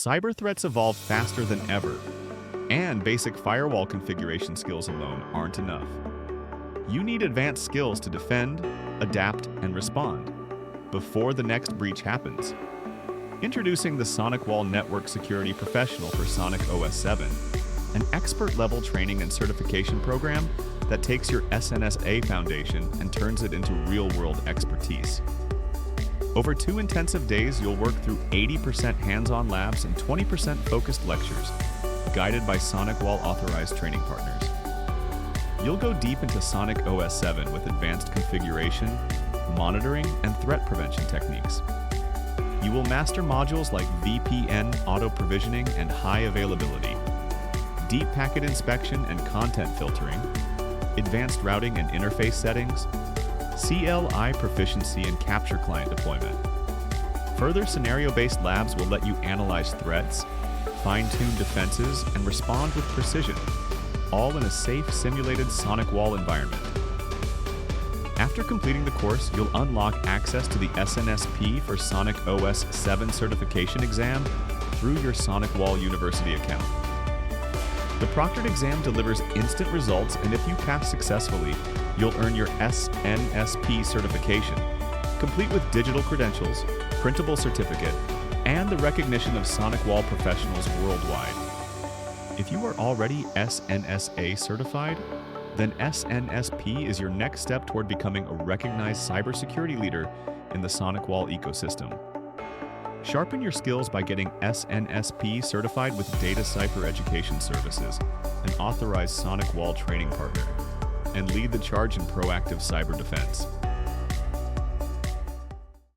Cyber threats evolve faster than ever, and basic firewall configuration skills alone aren't enough. You need advanced skills to defend, adapt, and respond before the next breach happens. Introducing the SonicWall Network Security Professional for SonicOS 7, an expert-level training and certification program that takes your SNSA foundation and turns it into real-world expertise. Over 2 intensive days, you'll work through 80% hands-on labs and 20% focused lectures, guided by SonicWall authorized training partners. You'll go deep into SonicOS 7 with advanced configuration, monitoring, and threat prevention techniques. You will master modules like VPN, auto-provisioning, and high availability, deep packet inspection and content filtering, advanced routing and interface settings, CLI proficiency and capture client deployment. Further scenario-based labs will let you analyze threats, fine-tune defenses, and respond with precision, all in a safe, simulated SonicWall environment. After completing the course, you'll unlock access to the SNSP for SonicOS 7 certification exam through your SonicWall University account. The proctored exam delivers instant results, and if you pass successfully, you'll earn your SNSP certification, complete with digital credentials, printable certificate, and the recognition of SonicWall professionals worldwide. If you are already SNSA certified, then SNSP is your next step toward becoming a recognized cybersecurity leader in the SonicWall ecosystem. Sharpen your skills by getting SNSP certified with Data Cipher Education Services, an authorized SonicWall training partner, and lead the charge in proactive cyber defense.